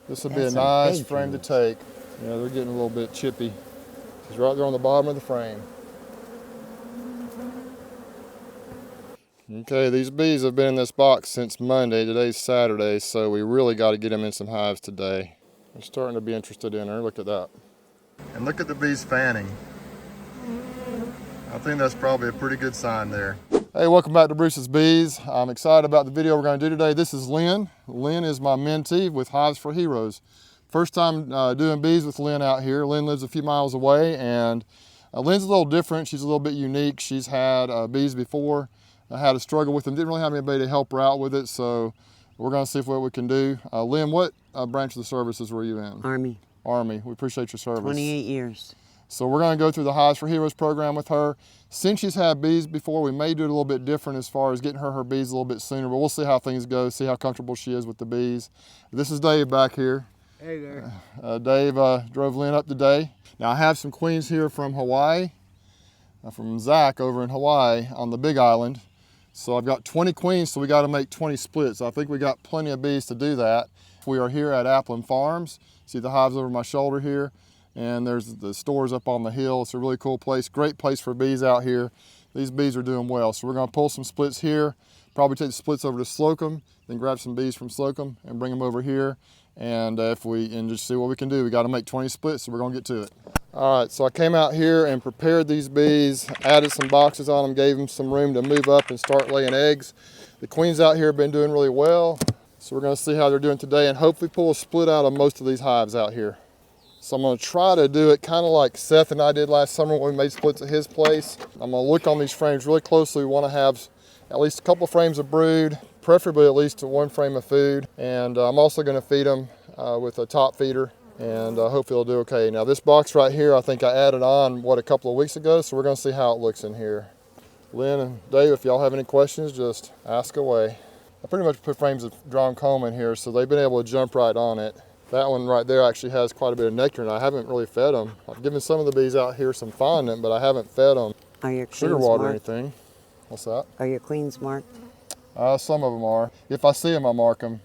This would be a nice frame to take. Yeah, they're getting a little bit chippy. It's right there on the bottom of the frame. Okay, these bees have been in this box since Monday. Today's Saturday, so we really got to get them in some hives today. They're starting to be interested in her. Look at that. And look at the bees fanning. I think that's probably a pretty good sign there. Hey, welcome back to Bruce's Bees. I'm excited about the video we're going to do today. This is Lynn. Lynn is my mentee with Hives for Heroes. First time doing bees with Lynn out here. Lynn lives a few miles away, and Lynn's a little different. She's a little bit unique. She's had bees before. I had a struggle with them. Didn't really have anybody to help her out with it, so we're going to see what we can do. Lynn, what branch of the services were you in? Army. Army. We appreciate your service. 28 years. So we're going to go through the Hives for Heroes program with her. Since she's had bees before, we may do it a little bit different as far as getting her bees a little bit sooner, but we'll see how things go, see how comfortable she is with the bees. This is Dave back here. Hey there. Dave drove Lynn up today. Now I have some queens here from Hawaii, from Zach over in Hawaii on the Big Island. So I've got 20 queens, so we got to make 20 splits. I think we got plenty of bees to do that. We are here at Appleton Farms. See the hives over my shoulder here, and there's the stores up on the hill. It's a really cool place, great place for bees out here. These bees are doing well. So we're going to pull some splits here, probably take the splits over to Slocum, then grab some bees from Slocum and bring them over here. And just see what we can do. We got to make 20 splits, so we're going to get to it. All right, so I came out here and prepared these bees, added some boxes on them, gave them some room to move up and start laying eggs. The queens out here have been doing really well, so we're going to see how they're doing today and hopefully pull a split out of most of these hives out here. So I'm going to try to do it kind of like Seth and I did last summer when we made splits at his place. I'm going to look on these frames really closely. We want to have at least a couple frames of brood, preferably at least one frame of food. And I'm also going to feed them with a top feeder, and hopefully it'll do okay. Now this box right here, I think I added on, a couple of weeks ago, so we're going to see how it looks in here. Lynn and Dave, if y'all have any questions, just ask away. I pretty much put frames of drawn comb in here, so they've been able to jump right on it. That one right there actually has quite a bit of nectar, and I haven't really fed them. I've given some of the bees out here some fondant, but I haven't fed them sugar water or anything. What's that? Are your queens marked? Some of them are. If I see them, I mark them.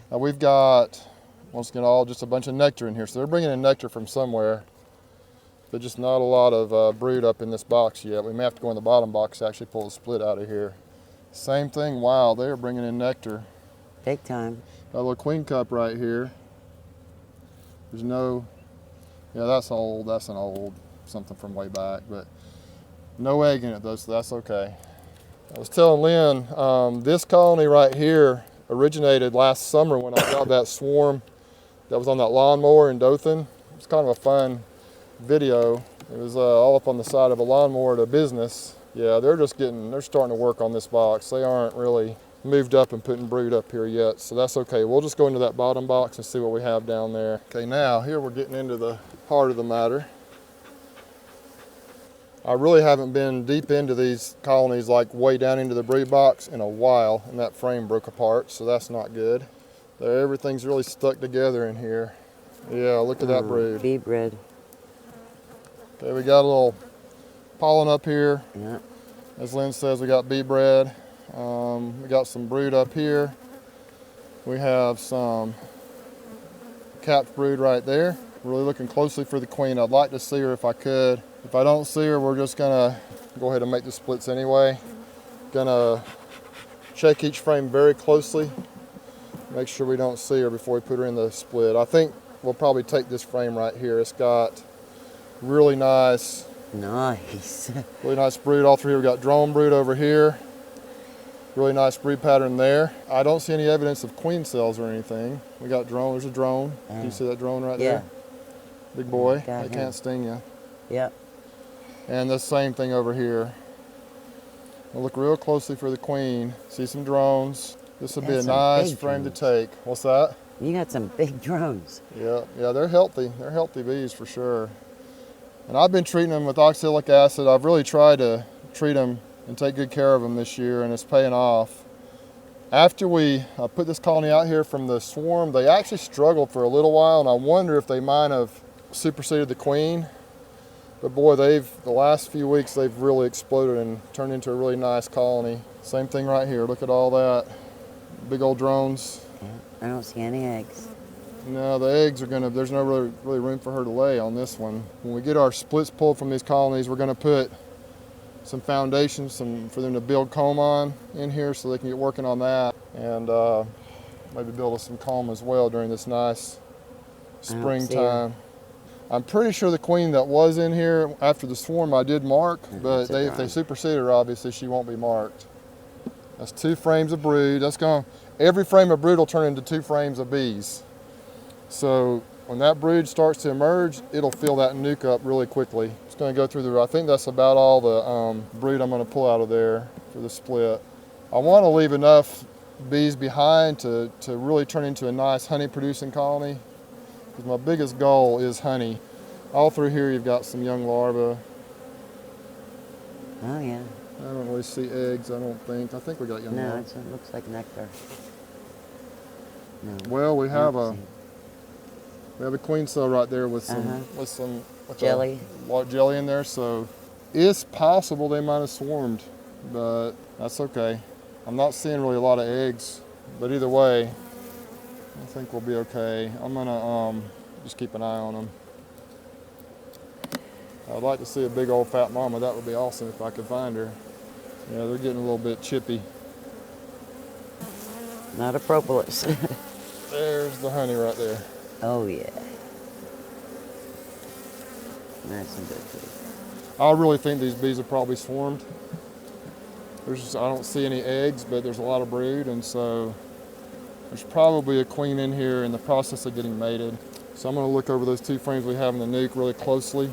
We've got, once again, all just a bunch of nectar in here. So they're bringing in nectar from somewhere. There's just not a lot of brood up in this box yet. We may have to go in the bottom box to actually pull a split out of here. Same thing, wow, they're bringing in nectar. Big time. Got a little queen cup right here. There's no, yeah, that's an old, something from way back, but no egg in it though, so that's okay. I was telling Lynn, this colony right here originated last summer when I got that swarm that was on that lawnmower in Dothan. It was kind of a fun video. It was all up on the side of a lawnmower at a business. Yeah, they're starting to work on this box. They aren't really moved up and putting brood up here yet, so that's okay. We'll just go into that bottom box and see what we have down there. Okay, now here we're getting into the heart of the matter. I really haven't been deep into these colonies, like way down into the brood box in a while, and that frame broke apart, so that's not good. Everything's really stuck together in here. Yeah, look at that brood. Bee bread. Okay, we got a little pollen up here. Yeah. As Lynn says, we got bee bread. We got some brood up here. We have some capped brood right there. Really looking closely for the queen. I'd like to see her if I could. If I don't see her, we're just gonna go ahead and make the splits anyway. Gonna check each frame very closely. Make sure we don't see her before we put her in the split. I think we'll probably take this frame right here. It's got really nice really nice brood all through here. We got drone brood over here. Really nice brood pattern there. I don't see any evidence of queen cells or anything. We got drone, there's a drone. Can you see that drone right there? Big boy, they can't sting you. Yep. And the same thing over here. I'll look real closely for the queen. See some drones. This would be a nice frame to take. What's that? You got some big drones. Yeah, they're healthy. They're healthy bees for sure. And I've been treating them with oxalic acid. I've really tried to treat them and take good care of them this year, and it's paying off. After we put this colony out here from the swarm, they actually struggled for a little while, and I wonder if they might have superseded the queen. But boy, the last few weeks, they've really exploded and turned into a really nice colony. Same thing right here. Look at all that. Big old drones. Yeah, I don't see any eggs. No, the eggs are gonna, there's no really room for her to lay on this one. When we get our splits pulled from these colonies, we're gonna put some foundations for them to build comb on in here so they can get working on that. And maybe build us some comb as well during this nice springtime. I'm pretty sure the queen that was in here after the swarm I did mark, but if they supersede her, obviously she won't be marked. That's 2 frames of brood. Every frame of brood will turn into 2 frames of bees. So when that brood starts to emerge, it'll fill that nuke up really quickly. It's going to go through I think that's about all the brood I'm going to pull out of there for the split. I want to leave enough bees behind to really turn into a nice honey producing colony. Because my biggest goal is honey. All through here you've got some young larvae. Oh yeah. I don't really see eggs, I don't think. I think we got young larvae. No, it looks like nectar. No. Well, we have a queen cell right there with some jelly. Jelly in there, so it's possible they might have swarmed, but that's okay. I'm not seeing really a lot of eggs, but either way, I think we'll be okay. I'm gonna just keep an eye on them. I'd like to see a big old fat mama. That would be awesome if I could find her. Yeah, they're getting a little bit chippy. Not a propolis. There's the honey right there. Oh yeah. That's some good food. I really think these bees are probably swarmed. I don't see any eggs, but there's a lot of brood, and so there's probably a queen in here in the process of getting mated. So I'm going to look over those 2 frames we have in the nuke really closely.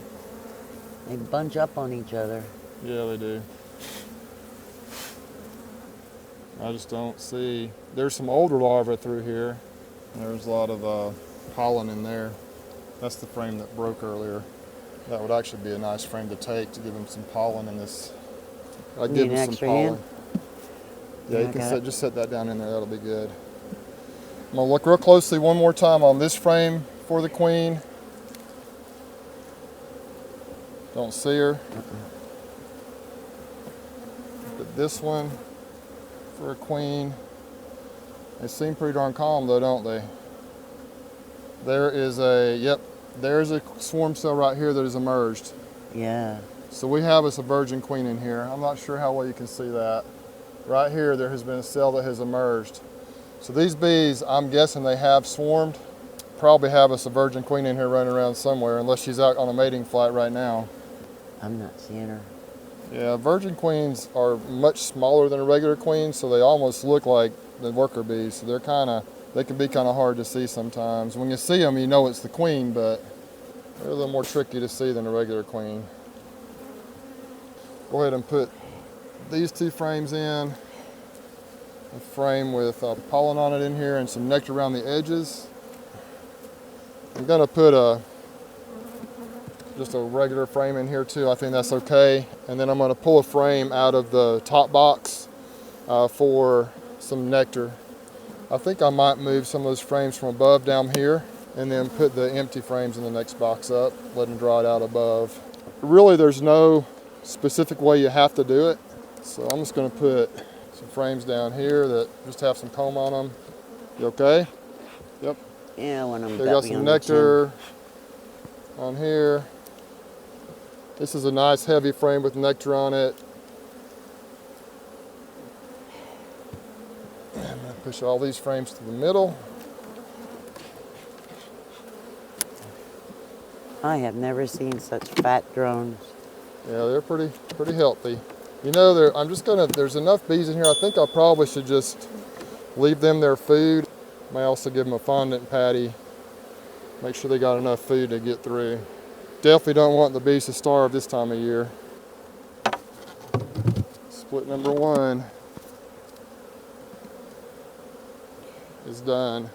They bunch up on each other. Yeah, they do. I just don't see. There's some older larvae through here. There's a lot of pollen in there. That's the frame that broke earlier. That would actually be a nice frame to take to give them some pollen in this. I'd give them some pollen. Yeah, you can just set that down in there. That'll be good. I'm gonna look real closely one more time on this frame for the queen. Don't see her. But this one for a queen. They seem pretty darn calm though, don't they? There's a swarm cell right here that has emerged. Yeah. So we have us a virgin queen in here. I'm not sure how well you can see that. Right here, there has been a cell that has emerged. So these bees, I'm guessing they have swarmed. Probably have us a virgin queen in here running around somewhere, unless she's out on a mating flight right now. I'm not seeing her. Yeah, virgin queens are much smaller than a regular queen, so they almost look like the worker bees. So they can be kind of hard to see sometimes. When you see them, you know it's the queen, but they're a little more tricky to see than a regular queen. Go ahead and put these 2 frames in. A frame with pollen on it in here and some nectar around the edges. I'm gonna put just a regular frame in here too. I think that's okay. And then I'm gonna pull a frame out of the top box for some nectar. I think I might move some of those frames from above down here and then put the empty frames in the next box up, let them dry it out above. Really, there's no specific way you have to do it. So I'm just gonna put some frames down here that just have some comb on them. You okay? Yep. Yeah, when I'm They got some nectar on here. This is a nice heavy frame with nectar on it. I'm gonna push all these frames to the middle. I have never seen such fat drones. Yeah, they're pretty healthy. You know, there's enough bees in here. I think I probably should just leave them their food. May also give them a fondant patty. Make sure they got enough food to get through. Definitely don't want the bees to starve this time of year. Split number 1 is done.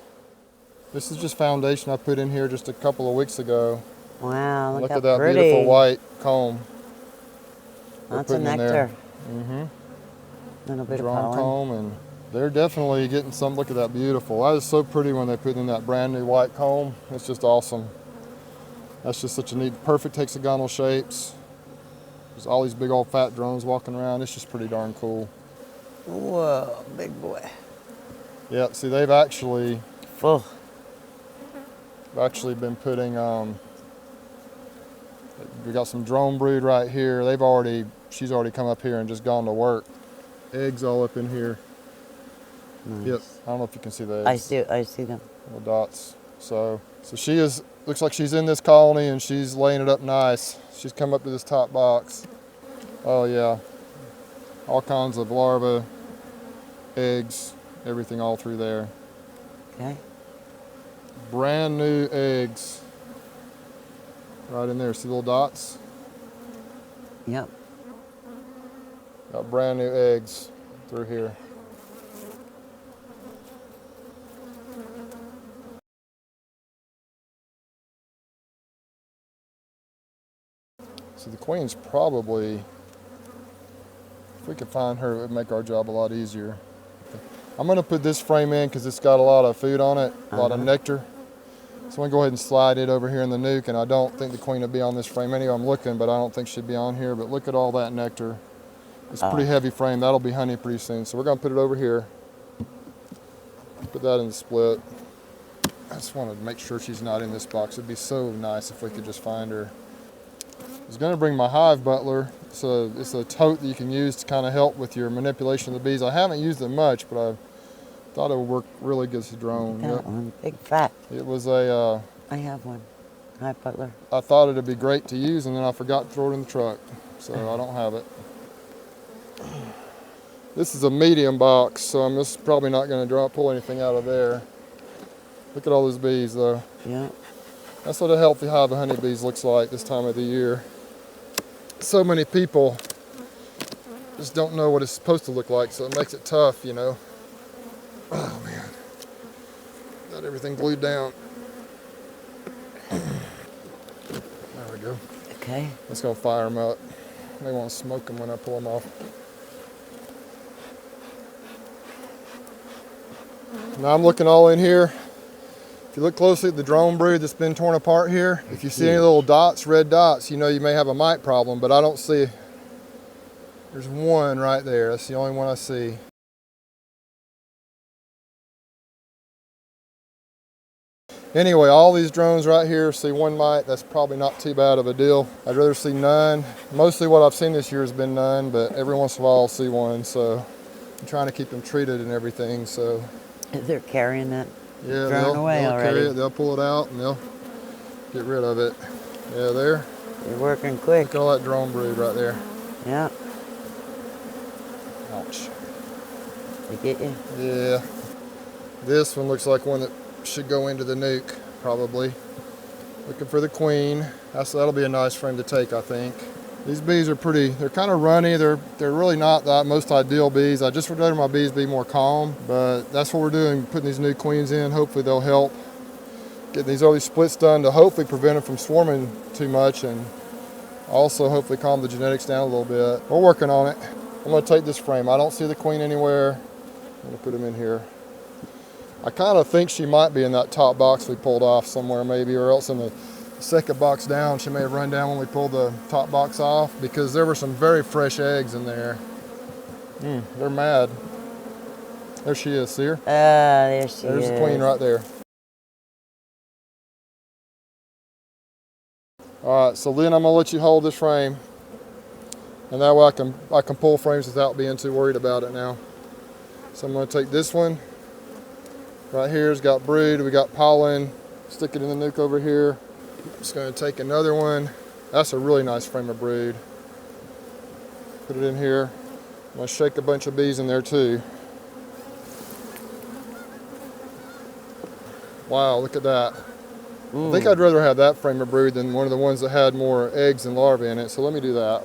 This is just foundation I put in here just a couple of weeks ago. Wow, look how at that pretty. beautiful white comb. Lots of nectar. Mm-hmm. Little bit Drawn of pollen. comb, and they're definitely getting some. Look at that beautiful. That is so pretty when they put in that brand new white comb. It's just awesome. That's just such a neat, perfect hexagonal shapes. There's all these big old fat drones walking around. It's just pretty darn cool. Whoa, big boy. Yeah, see, they've actually Full. I've actually been putting, we got some drone brood right here. She's already come up here and just gone to work. Eggs all up in here. Nice. Yep, I don't know if you can see the eggs. I see them. Little dots. So she is, looks like she's in this colony and she's laying it up nice. She's come up to this top box. Oh yeah, all kinds of larvae, eggs, everything all through there. Okay. Brand new eggs. Right in there, see little dots? Yep. Got brand new eggs through here. So the queen's probably, if we could find her, it would make our job a lot easier. I'm gonna put this frame in because it's got a lot of food on it, a lot of nectar. So I'm gonna go ahead and slide it over here in the nuke, and I don't think the queen will be on this frame anyway. I'm looking, but I don't think she'd be on here. But look at all that nectar. It's a pretty heavy frame. That'll be honey pretty soon. So we're gonna put it over here. Put that in the split. I just want to make sure she's not in this box. It'd be so nice if we could just find her. I was gonna bring my hive butler. So it's a tote that you can use to kind of help with your manipulation of the bees. I haven't used it much, but I thought it would work really good as a drone. That one, big fat. It was a, I have one. Hi, Butler. I thought it'd be great to use, and then I forgot to throw it in the truck. So I don't have it. This is a medium box, so I'm just probably not gonna pull anything out of there. Look at all those bees though. Yeah. That's what a healthy hive of honeybees looks like this time of the year. So many people just don't know what it's supposed to look like, so it makes it tough, you know. Oh man, got everything glued down. There we go. Okay. Let's go fire them up. They won't smoke them when I pull them off. Now I'm looking all in here. If you look closely at the drone brood that's been torn apart here, if you see any little dots, red dots, you know you may have a mite problem, but I don't see. There's one right there. That's the only one I see. Anyway, all these drones right here see one mite. That's probably not too bad of a deal. I'd rather see none. Mostly what I've seen this year has been none, but every once in a while I'll see one. So I'm trying to keep them treated and everything. So They're carrying that yeah, drone away they'll already. carry it. They'll pull it out and they'll get rid of it. Yeah, there. They're working quick. Look at all that drone brood right there. Yeah. Ouch. They get you. Yeah. This one looks like one that should go into the nuke, probably. Looking for the queen. That'll be a nice frame to take, I think. These bees are pretty, they're kind of runny. They're really not the most ideal bees. I just would rather my bees be more calm, but that's what we're doing, putting these new queens in. Hopefully they'll help. Getting these early splits done to hopefully prevent them from swarming too much and also hopefully calm the genetics down a little bit. We're working on it. I'm gonna take this frame. I don't see the queen anywhere. I'm gonna put them in here. I kind of think she might be in that top box we pulled off somewhere maybe, or else in the second box down. She may have run down when we pulled the top box off because there were some very fresh eggs in there. They're mad. There she is, see her? There she is. There's the queen right there. All right, so Lynn, I'm gonna let you hold this frame, and that way I can pull frames without being too worried about it now. So I'm gonna take this one. Right here, it's got brood, we got pollen. Stick it in the nuke over here. I'm just gonna take another one. That's a really nice frame of brood. Put it in here. I'm gonna shake a bunch of bees in there too. Wow, look at that. I think I'd rather have that frame of brood than one of the ones that had more eggs and larvae in it. So let me do that.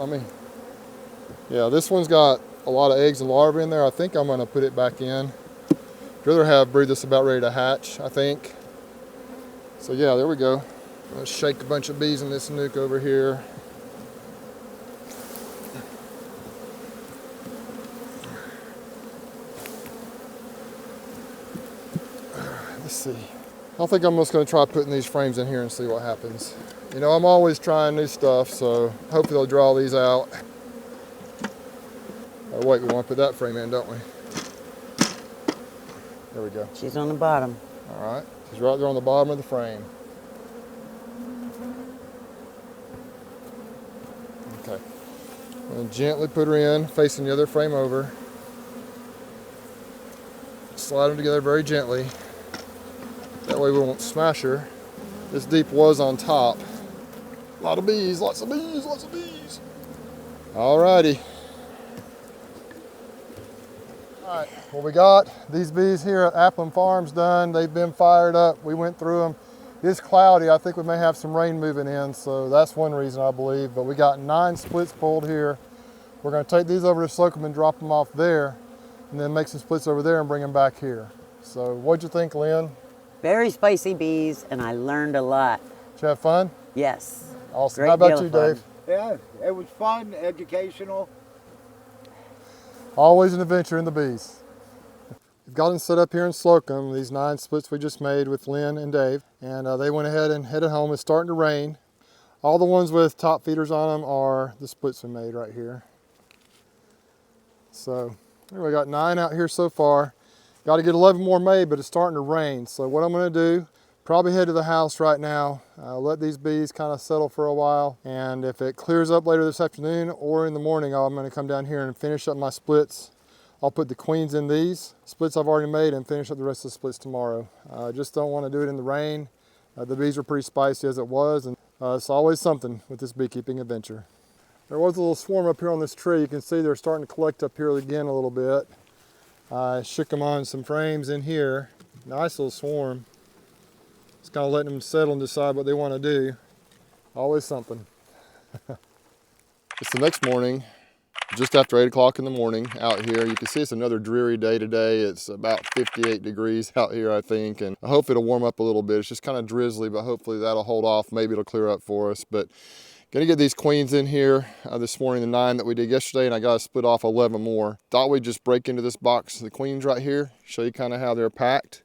Yeah, this one's got a lot of eggs and larvae in there. I think I'm gonna put it back in. I'd rather have brood that's about ready to hatch, I think. So yeah, there we go. Let's shake a bunch of bees in this nuke over here. Let's see. I think I'm just gonna try putting these frames in here and see what happens. You know, I'm always trying new stuff, so hopefully they'll draw these out. Oh wait, we wanna put that frame in, don't we? There we go. She's on the bottom. All right, she's right there on the bottom of the frame. Okay. And gently put her in, facing the other frame over. Slide them together very gently. That way we won't smash her. This deep was on top. A lot of bees, lots of bees, lots of bees. Alrighty. Alright, well, we got these bees here at Appling Farms done. They've been fired up. We went through them. It's cloudy. I think we may have some rain moving in, so that's one reason I believe. But we got 9 splits pulled here. We're going to take these over to soak them and drop them off there, and then make some splits over there and bring them back here. So what'd you think, Lynn? Very spicy bees, and I learned a lot. Did you have fun? Yes. Awesome. Great How about deal you, of fun. Dave? Yeah, it was fun, educational. Always an adventure in the bees. We've got them set up here in Slocum, these 9 splits we just made with Lynn and Dave, and they went ahead and headed home. It's starting to rain. All the ones with top feeders on them are the splits we made right here. So anyway, we got 9 out here so far. Got to get 11 more made, but it's starting to rain. So what I'm going to do, probably head to the house right now, let these bees kind of settle for a while, and if it clears up later this afternoon or in the morning, I'm going to come down here and finish up my splits. I'll put the queens in these splits I've already made and finish up the rest of the splits tomorrow. I just don't want to do it in the rain. The bees are pretty spicy as it was, and it's always something with this beekeeping adventure. There was a little swarm up here on this tree. You can see they're starting to collect up here again a little bit. I shook them on some frames in here. Nice little swarm. Just kind of letting them settle and decide what they want to do. Always something. It's the next morning, just after 8 o'clock in the morning out here. You can see it's another dreary day today. It's about 58 degrees out here, I think, and I hope it'll warm up a little bit. It's just kind of drizzly, but hopefully that'll hold off. Maybe it'll clear up for us. But gonna get these queens in here this morning, the 9 that we did yesterday, and I gotta split off 11 more. Thought we'd just break into this box of the queens right here, show you kind of how they're packed,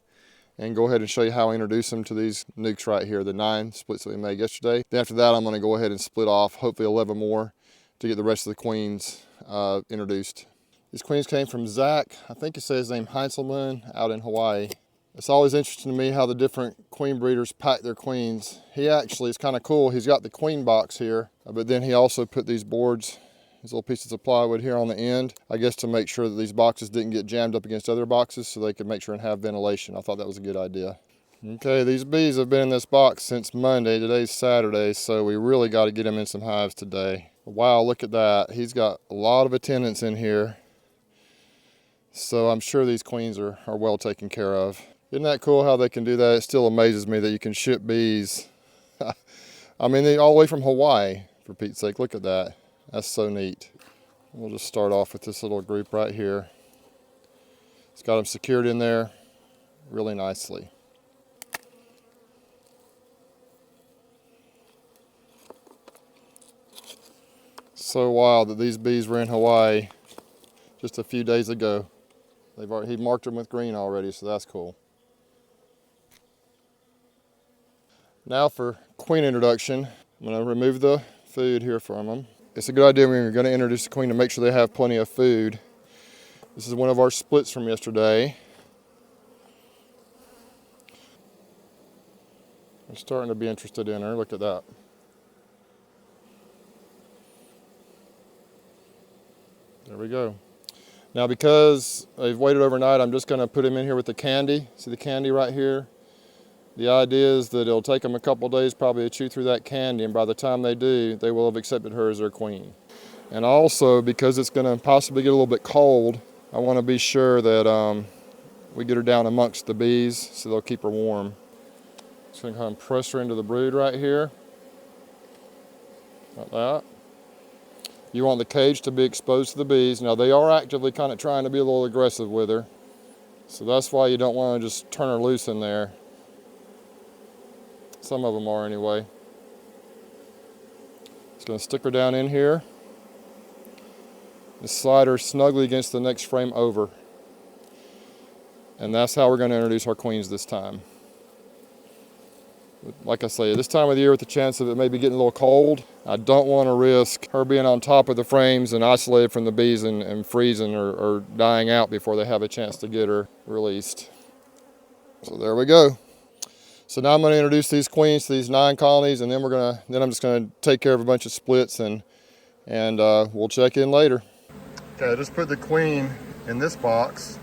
and go ahead and show you how I introduce them to these nukes right here, the 9 splits that we made yesterday. Then after that, I'm gonna go ahead and split off hopefully 11 more to get the rest of the queens introduced. These queens came from Zach, I think he says his name Heinzelman, out in Hawaii. It's always interesting to me how the different queen breeders pack their queens. He actually is kind of cool. He's got the queen box here, but then he also put these boards, these little pieces of plywood here on the end, I guess to make sure that these boxes didn't get jammed up against other boxes so they could make sure and have ventilation. I thought that was a good idea. Okay, these bees have been in this box since Monday. Today's Saturday, so we really got to get them in some hives today. Wow, look at that. He's got a lot of attendants in here. So I'm sure these queens are well taken care of. Isn't that cool how they can do that? It still amazes me that you can ship bees. I mean, they all the way from Hawaii, for Pete's sake. Look at that. That's so neat. We'll just start off with this little group right here. It's got them secured in there really nicely. So wild that these bees were in Hawaii just a few days ago. He marked them with green already, so that's cool. Now for queen introduction, I'm going to remove the food here from them. It's a good idea when you're going to introduce the queen to make sure they have plenty of food. This is one of our splits from yesterday. I'm starting to be interested in her. Look at that. There we go. Now because they've waited overnight, I'm just going to put them in here with the candy. See the candy right here? The idea is that it'll take them a couple days probably to chew through that candy, and by the time they do, they will have accepted her as their queen. And also, because it's going to possibly get a little bit cold, I want to be sure that we get her down amongst the bees so they'll keep her warm. Just going to kind of press her into the brood right here, like that. You want the cage to be exposed to the bees. Now they are actively kind of trying to be a little aggressive with her, so that's why you don't want to just turn her loose in there. Some of them are anyway. Just going to stick her down in here. Just slide her snugly against the next frame over. And that's how we're going to introduce our queens this time. Like I say, this time of the year with the chance of it maybe getting a little cold, I don't want to risk her being on top of the frames and isolated from the bees and freezing or dying out before they have a chance to get her released. So there we go. So now I'm going to introduce these queens to these 9 colonies, and then I'm just going to take care of a bunch of splits and and we'll check in later. Okay, I just put the queen in this box,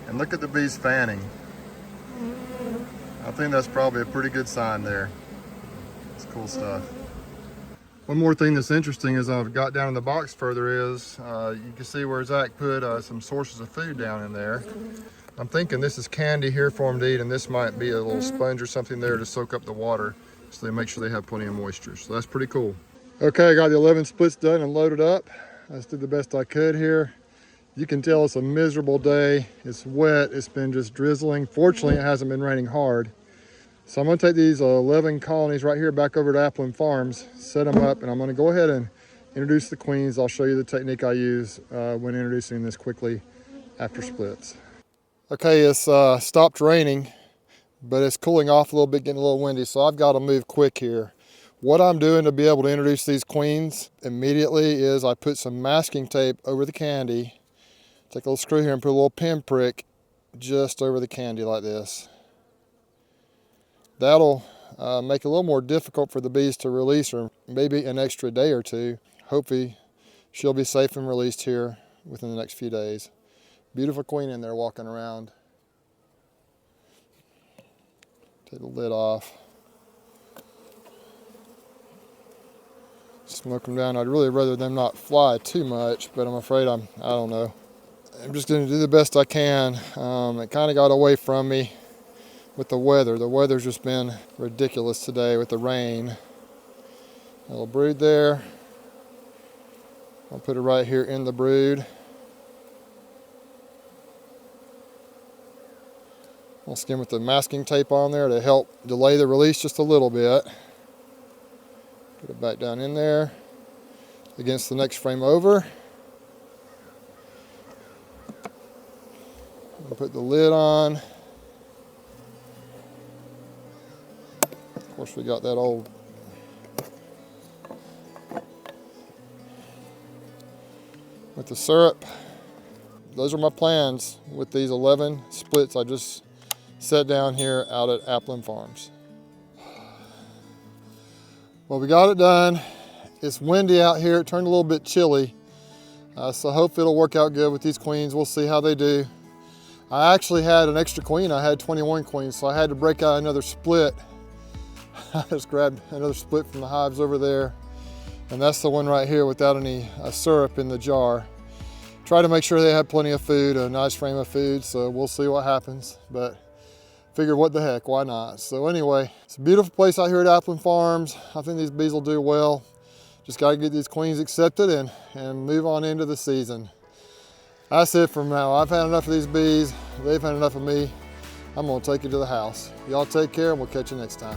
and look at the bees fanning. I think that's probably a pretty good sign there. It's cool stuff. One more thing that's interesting as I've got down in the box further is you can see where Zach put some sources of food down in there. I'm thinking this is candy here for them to eat, and this might be a little sponge or something there to soak up the water so they make sure they have plenty of moisture. So that's pretty cool. Okay, I got the 11 splits done and loaded up. I just did the best I could here. You can tell it's a miserable day. It's wet, it's been just drizzling. Fortunately, it hasn't been raining hard. So I'm gonna take these 11 colonies right here back over to Applin Farms, set them up, and I'm gonna go ahead and introduce the queens. I'll show you the technique I use when introducing this quickly after splits. Okay, it's stopped raining, but it's cooling off a little bit, getting a little windy, so I've got to move quick here. What I'm doing to be able to introduce these queens immediately is I put some masking tape over the candy, take a little screw here and put a little pinprick just over the candy like this. That'll make it a little more difficult for the bees to release her, maybe an extra day or two. Hopefully she'll be safe and released here within the next few days. Beautiful queen in there walking around. Take the lid off. Smoke them down. I'd really rather them not fly too much, but I'm afraid I don't know. I'm just going to do the best I can. It kind of got away from me with the weather. The weather's just been ridiculous today with the rain. A little brood there. I'll put it right here in the brood. I'll skim with the masking tape on there to help delay the release just a little bit. Put it back down in there against the next frame over. I'll put the lid on. Of course, we got that old with the syrup. Those are my plans with these 11 splits I just set down here out at Applin Farms. Well, we got it done. It's windy out here. It turned a little bit chilly. So hopefully it'll work out good with these queens. We'll see how they do. I actually had an extra queen. I had 21 queens, so I had to break out another split. I just grabbed another split from the hives over there. And that's the one right here without any syrup in the jar. Try to make sure they have plenty of food, a nice frame of food, so we'll see what happens. But figure what the heck, why not? So anyway, it's a beautiful place out here at Applin Farms. I think these bees will do well. Just gotta get these queens accepted and move on into the season. That's it for now. I've had enough of these bees. They've had enough of me. I'm gonna take you to the house. Y'all take care and we'll catch you next time.